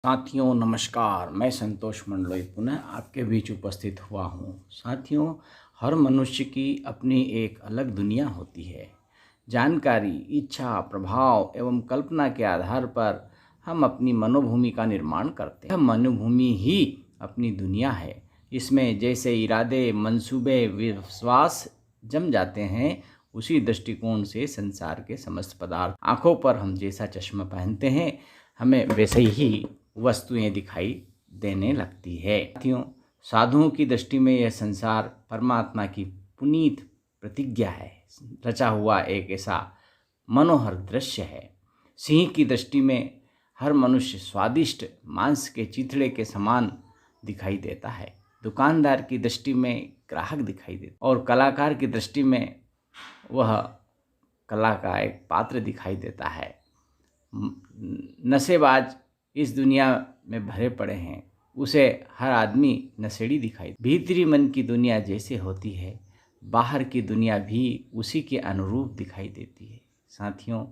साथियों नमस्कार। मैं संतोष मंडलोई पुनः आपके बीच उपस्थित हुआ हूँ। साथियों, हर मनुष्य की अपनी एक अलग दुनिया होती है। जानकारी, इच्छा, प्रभाव एवं कल्पना के आधार पर हम अपनी मनोभूमि का निर्माण करते हैं। यह मनोभूमि ही अपनी दुनिया है। इसमें जैसे इरादे, मंसूबे, विश्वास जम जाते हैं, उसी दृष्टिकोण से संसार के समस्त पदार्थ, आँखों पर हम जैसा चश्मा पहनते हैं, हमें वैसे ही वस्तुएं दिखाई देने लगती है। साथियों, साधुओं की दृष्टि में यह संसार परमात्मा की पुनीत प्रतिज्ञा है, रचा हुआ एक ऐसा मनोहर दृश्य है। सिंह की दृष्टि में हर मनुष्य स्वादिष्ट मांस के चिथड़े के समान दिखाई देता है। दुकानदार की दृष्टि में ग्राहक दिखाई देता और कलाकार की दृष्टि में वह कला का एक पात्र दिखाई देता है। नशेबाज इस दुनिया में भरे पड़े हैं, उसे हर आदमी नशेड़ी दिखाई। भीतरी मन की दुनिया जैसे होती है, बाहर की दुनिया भी उसी के अनुरूप दिखाई देती है। साथियों,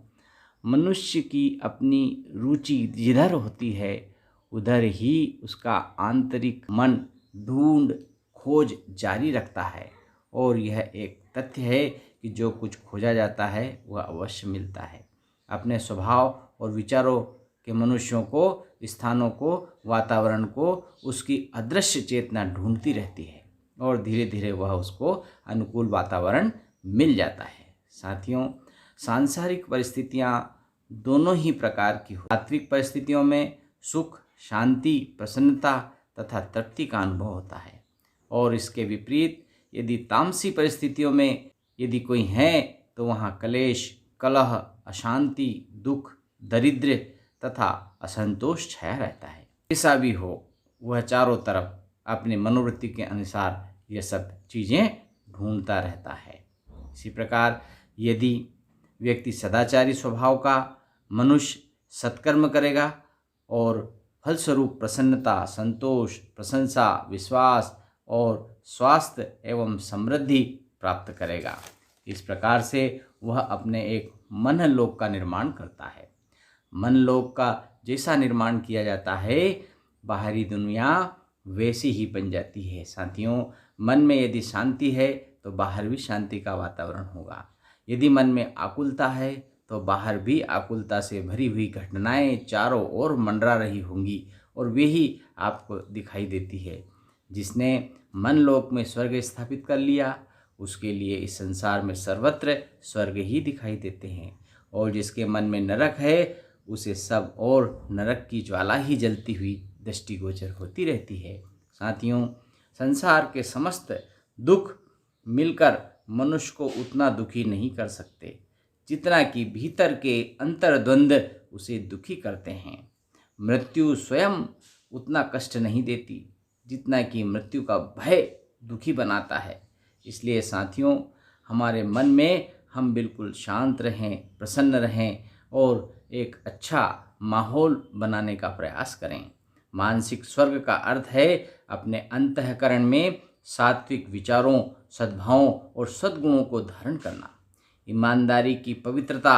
मनुष्य की अपनी रुचि जिधर होती है, उधर ही उसका आंतरिक मन ढूंढ खोज जारी रखता है। और यह एक तथ्य है कि जो कुछ खोजा जाता है वह अवश्य मिलता है। अपने स्वभाव और विचारों के मनुष्यों को, स्थानों को, वातावरण को उसकी अदृश्य चेतना ढूंढती रहती है और धीरे धीरे वह उसको अनुकूल वातावरण मिल जाता है। साथियों, सांसारिक परिस्थितियाँ दोनों ही प्रकार की हो। सात्विक परिस्थितियों में सुख, शांति, प्रसन्नता तथा तृप्ति का अनुभव होता है, और इसके विपरीत यदि तामसी परिस्थितियों में यदि कोई है तो वहाँ कलेश, कलह, अशांति, दुख, दरिद्र तथा असंतोष छाया रहता है। ऐसा भी हो, वह चारों तरफ अपने मनोवृत्ति के अनुसार यह सब चीज़ें ढूंढता रहता है। इसी प्रकार यदि व्यक्ति सदाचारी स्वभाव का मनुष्य सत्कर्म करेगा और फलस्वरूप प्रसन्नता, संतोष, प्रशंसा, विश्वास और स्वास्थ्य एवं समृद्धि प्राप्त करेगा। इस प्रकार से वह अपने एक मनलोक का निर्माण करता है। मनलोक का जैसा निर्माण किया जाता है, बाहरी दुनिया वैसी ही बन जाती है। साथियों, मन में यदि शांति है तो बाहर भी शांति का वातावरण होगा। यदि मन में आकुलता है तो बाहर भी आकुलता से भरी हुई घटनाएं चारों ओर मंडरा रही होंगी, और वे ही आपको दिखाई देती है। जिसने मनलोक में स्वर्ग स्थापित कर लिया, उसके लिए इस संसार में सर्वत्र स्वर्ग ही दिखाई देते हैं, और जिसके मन में नरक है, उसे सब और नरक की ज्वाला ही जलती हुई दृष्टिगोचर होती रहती है। साथियों, संसार के समस्त दुख मिलकर मनुष्य को उतना दुखी नहीं कर सकते जितना कि भीतर के अंतर्द्वंद उसे दुखी करते हैं। मृत्यु स्वयं उतना कष्ट नहीं देती जितना कि मृत्यु का भय दुखी बनाता है। इसलिए साथियों, हमारे मन में हम बिल्कुल शांत रहें, प्रसन्न रहें और एक अच्छा माहौल बनाने का प्रयास करें। मानसिक स्वर्ग का अर्थ है अपने अंतःकरण में सात्विक विचारों, सद्भावों और सद्गुणों को धारण करना। ईमानदारी की पवित्रता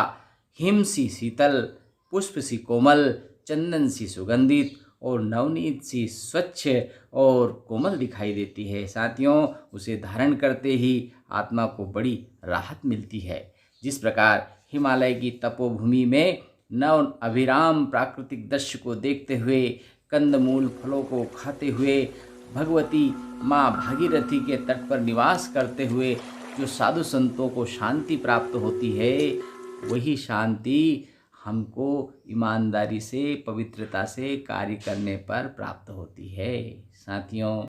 हिम सी शीतल, पुष्प सी कोमल, चंदन सी सुगंधित और नवनीत सी स्वच्छ और कोमल दिखाई देती है। साथियों, उसे धारण करते ही आत्मा को बड़ी राहत मिलती है। जिस प्रकार हिमालय की तपोभूमि में नव अभिराम प्राकृतिक दृश्य को देखते हुए, कंदमूल फलों को खाते हुए, भगवती माँ भागीरथी के तट पर निवास करते हुए जो साधु संतों को शांति प्राप्त होती है, वही शांति हमको ईमानदारी से, पवित्रता से कार्य करने पर प्राप्त होती है। साथियों,